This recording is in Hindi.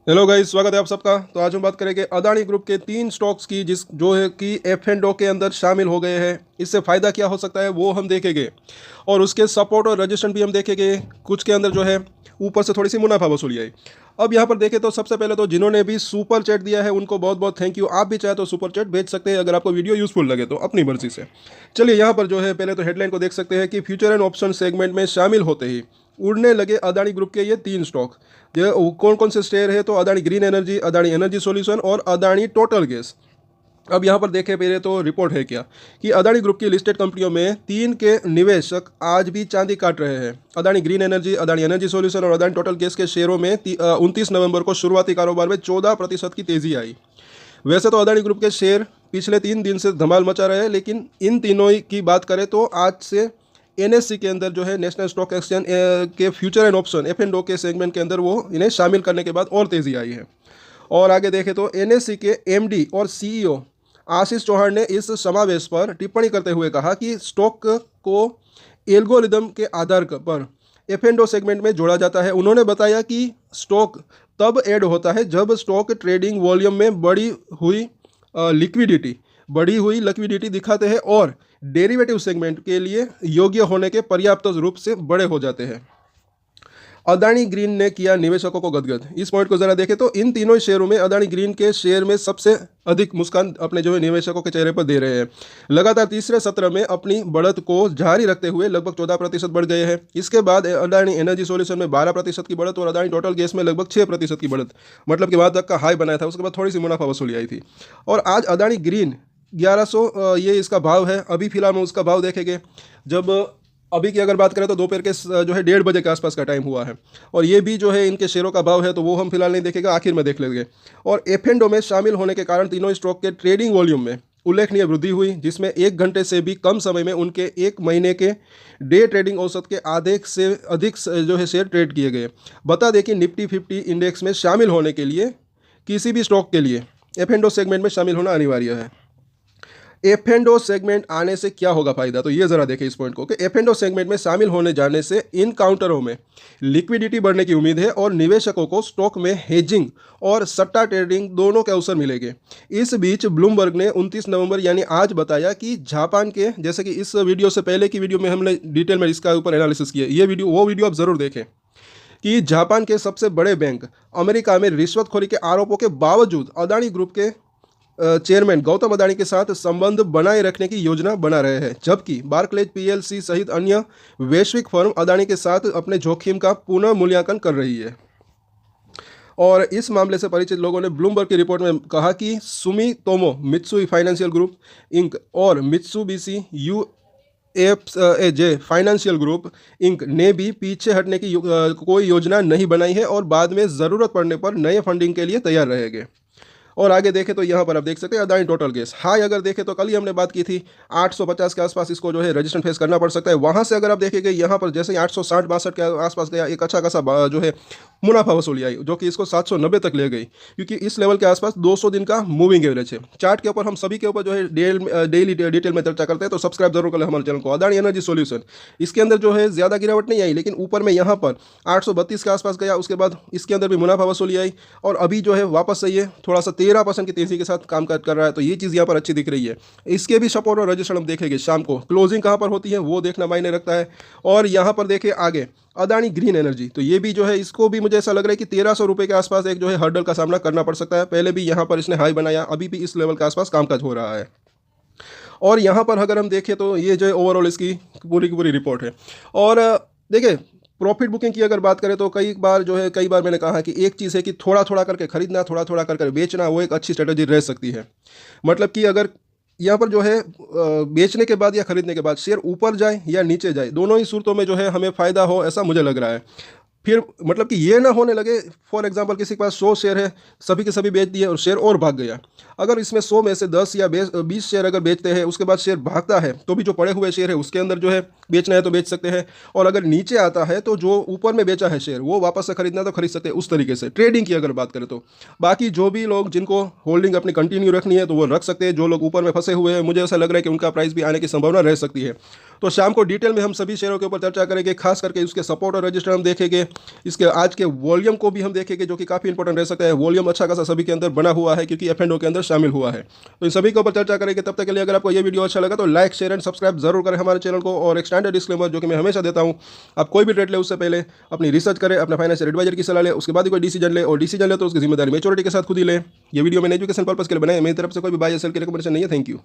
हेलो गाइस, स्वागत है आप सबका। तो आज हम बात करेंगे अदानी ग्रुप के तीन स्टॉक्स की जिस जो है कि एफ एंड ओ के अंदर शामिल हो गए हैं। इससे फ़ायदा क्या हो सकता है वो हम देखेंगे और उसके सपोर्ट और रजिस्ट्रेशन भी हम देखेंगे। कुछ के अंदर जो है ऊपर से थोड़ी सी मुनाफा वसूली आई। अब यहाँ पर देखें तो सबसे पहले तो जिन्होंने भी सुपर चैट दिया है उनको बहुत बहुत थैंक यू। आप भी चाहे तो सुपर चैट भेज सकते हैं अगर आपको वीडियो यूजफुल लगे तो अपनी मर्जी से। चलिए यहाँ पर जो है पहले तो हेडलाइन को देख सकते हैं कि फ्यूचर एंड ऑप्शन सेगमेंट में शामिल होते ही उड़ने लगे अदानी ग्रुप के ये तीन स्टॉक। ये कौन कौन से शेयर है तो Adani green energy, Adani energy solution और अदानी टोटल गैस। अब यहाँ पर देखें पहले तो रिपोर्ट है क्या कि अदानी ग्रुप की लिस्टेड कंपनियों में तीन के निवेशक आज भी चांदी काट रहे हैं। Adani green energy, Adani energy solution और अदानी टोटल गैस के शेयरों में 29 नवंबर को शुरुआती कारोबार में 14% की तेजी आई। वैसे तो अदानी ग्रुप के शेयर पिछले 3 दिन से धमाल मचा रहे हैं, लेकिन इन तीनों की बात करें तो आज से एनएससी के अंदर जो है नेशनल स्टॉक एक्सचेंज के future and option F and O के सेगमेंट के अंदर वो इन्हें शामिल करने के बाद और तेज़ी आई है। और आगे देखें तो एनएससी के एमडी और सीईओ आशीष चौहान ने इस समावेश पर टिप्पणी करते हुए कहा कि स्टॉक को एल्गोरिदम के आधार पर एफ एंड ओ सेगमेंट में जोड़ा जाता है। उन्होंने बताया कि स्टॉक तब ऐड होता है जब स्टॉक ट्रेडिंग वॉल्यूम में लिक्विडिटी दिखाते हैं और डेरिवेटिव सेगमेंट के लिए योग्य होने के पर्याप्त रूप से बड़े हो जाते हैं। अदानी ग्रीन ने किया निवेशकों को गदगद। इस पॉइंट को जरा देखें तो इन तीनों शेयरों में अदानी ग्रीन के शेयर में सबसे अधिक मुस्कान अपने जो है निवेशकों के चेहरे पर दे रहे हैं। लगातार तीसरे सत्र में अपनी बढ़त को जारी रखते हुए लगभग 14% बढ़ गए हैं। इसके बाद अदानी एनर्जी सॉल्यूशन में 12% की बढ़त और अदानी टोटल गैस में लगभग 6% की बढ़त, मतलब कि वहाँ तक का हाई बनाया था। उसके बाद थोड़ी सी मुनाफा वसूली आई थी। और आज अदानी ग्रीन 1100 ये इसका भाव है। अभी फिलहाल में उसका भाव देखेंगे जब अभी की अगर बात करें तो दोपहर के जो है 1:30 बजे के आसपास का टाइम हुआ है। और ये भी जो है इनके शेयरों का भाव है तो वो हम फिलहाल नहीं देखेंगे, आखिर में देख लेंगे। और एफ एंड ओ में शामिल होने के कारण तीनों स्टॉक के ट्रेडिंग वॉल्यूम में उल्लेखनीय वृद्धि हुई, जिसमें 1 घंटे से भी कम समय में उनके 1 महीने के डे ट्रेडिंग औसत के आधे से अधिक जो है शेयर ट्रेड किए गए। बता दें कि निफ्टी 50 इंडेक्स में शामिल होने के लिए किसी भी स्टॉक के लिए एफ एंड ओ सेगमेंट में शामिल होना अनिवार्य है। एफ एंड ओ सेगमेंट आने से क्या होगा फायदा, तो ये जरा देखें इस पॉइंट को कि एफ एंड ओ सेगमेंट में शामिल होने जाने से इन काउंटरों में लिक्विडिटी बढ़ने की उम्मीद है और निवेशकों को स्टॉक में हेजिंग और सट्टा ट्रेडिंग दोनों के अवसर मिलेंगे। इस बीच ब्लूमबर्ग ने 29 नवंबर यानी आज बताया कि जापान के, जैसे कि इस वीडियो से पहले की वीडियो में हमने डिटेल में इसका ऊपर एनालिसिस किया, ये वीडियो वो वीडियो आप ज़रूर देखें, कि जापान के सबसे बड़े बैंक अमेरिका में रिश्वतखोरी के आरोपों के बावजूद अदानी ग्रुप के चेयरमैन गौतम अदानी के साथ संबंध बनाए रखने की योजना बना रहे हैं, जबकि बार्कलेज पीएलसी सहित अन्य वैश्विक फर्म अदानी के साथ अपने जोखिम का पुनः मूल्यांकन कर रही है। और इस मामले से परिचित लोगों ने ब्लूमबर्ग की रिपोर्ट में कहा कि Sumitomo Mitsui financial group Inc और Mitsubishi UFJ financial group Inc ने भी पीछे हटने की कोई योजना नहीं बनाई है और बाद में ज़रूरत पड़ने पर नए फंडिंग के लिए तैयार रहेंगे। और आगे देखें तो यहाँ पर आप देख सकते हैं अदानी टोटल गैस हाई अगर देखें तो कल ही हमने बात की थी 850 के आसपास इसको जो है रजिस्ट्रेशन फेस करना पड़ सकता है। वहाँ से अगर आप देखेंगे यहाँ पर जैसे ही 860-62 के आसपास गया, एक अच्छा खासा जो है मुनाफा वसूली आई जो कि इसको 790 तक ले गई, क्योंकि इस लेवल के आसपास 200 दिन का मूविंग एवरेज है। चार्ट के ऊपर हम सभी के ऊपर जो है डेली डिटेल में चर्चा करते हैं, तो सब्सक्राइब जरूर करें हमारे चैनल को। अदानी एनर्जी सॉल्यूशन, इसके अंदर जो है ज़्यादा गिरावट नहीं आई, लेकिन ऊपर में यहाँ पर 832 के आसपास गया, उसके बाद इसके अंदर भी मुनाफा वसूली आई और अभी जो है वापस से ये थोड़ा सा 13% की तेजी के साथ काम कर रहा है। तो ये चीज़ यहाँ पर अच्छी दिख रही है। इसके भी सपोर्ट और रजिस्ट्रेशन हम देखेंगे शाम को, क्लोजिंग कहाँ पर होती है वो देखना मायने रखता है। और यहाँ पर देखें आगे अदानी ग्रीन एनर्जी, तो ये भी जो है इसको भी मुझे ऐसा लग रहा है कि 1300 रुपये के आसपास एक जो है हर्डल का सामना करना पड़ सकता है। पहले भी यहाँ पर इसने हाई बनाया, अभी भी इस लेवल के आसपास कामकाज हो रहा है। और यहाँ पर अगर हम देखें तो ये जो है ओवरऑल इसकी पूरी की पूरी रिपोर्ट है। और देखिए प्रॉफिट बुकिंग की अगर बात करें तो कई बार मैंने कहा कि एक चीज़ है कि थोड़ा थोड़ा करके खरीदना, थोड़ा थोड़ा करके बेचना, वो एक अच्छी स्ट्रेटजी रह सकती है। मतलब कि अगर यहाँ पर जो है बेचने के बाद या खरीदने के बाद शेयर ऊपर जाए या नीचे जाए, दोनों ही सूरतों में जो है हमें फ़ायदा हो, ऐसा मुझे लग रहा है। फिर मतलब कि ये ना होने लगे, फॉर एग्जांपल किसी के पास 100 शेयर है, सभी के सभी बेच दिए और शेयर और भाग गया। अगर इसमें 100 में से 10 या 20 शेयर अगर बेचते हैं, उसके बाद शेयर भागता है, तो भी जो पड़े हुए शेयर है उसके अंदर जो है बेचना है तो बेच सकते हैं। और अगर नीचे आता है तो जो ऊपर में बेचा है शेयर वो वापस से खरीदना तो खरीद सकते हैं। उस तरीके से ट्रेडिंग की अगर बात करें तो बाकी जो भी लोग जिनको होल्डिंग अपनी कंटिन्यू रखनी है तो वो रख सकते हैं। जो लोग ऊपर में फंसे हुए हैं, मुझे ऐसा लग रहा है कि उनका प्राइस भी आने की संभावना रह सकती है। तो शाम को डिटेल में हम सभी शेयरों के ऊपर चर्चा करेंगे, खास करके उसके सपोर्ट और रजिस्टर हम देखेंगे इसके आज के वॉल्यूम को भी हम देखेंगे, जो कि काफ़ी इंपॉर्टेंट रह सकता है। वॉल्यूम अच्छा खासा सभी के अंदर बना हुआ है क्योंकि F&O के अंदर शामिल हुआ है। तो इन सभी के ऊपर चर्चा करेंगे। तब तक के लिए अगर आपको ये वीडियो अच्छा लगा तो लाइक, शेयर एंड सब्सक्राइब जरूर करें हमारे चैनल को। और एक स्टैंडर्ड डिस्क्लेमर जो कि मैं हमेशा देता हूँ, आप कोई भी ट्रेड ले उससे पहले अपनी रिसर्च करें, अपने फाइनेंशियल एडवाइजर की सलाह ले, उसके बाद ही कोई डिसीजन ले, और डिसीजन ले तो उसकी जिम्मेदारी मैच्योरिटी के साथ खुद ही ले। ये वीडियो मैंने एजुकेशन पर्पस के लिए बनाया, मेरी तरफ से कोई भी बाय या सेल की रिकमेंडेशन नहीं है। Thank you.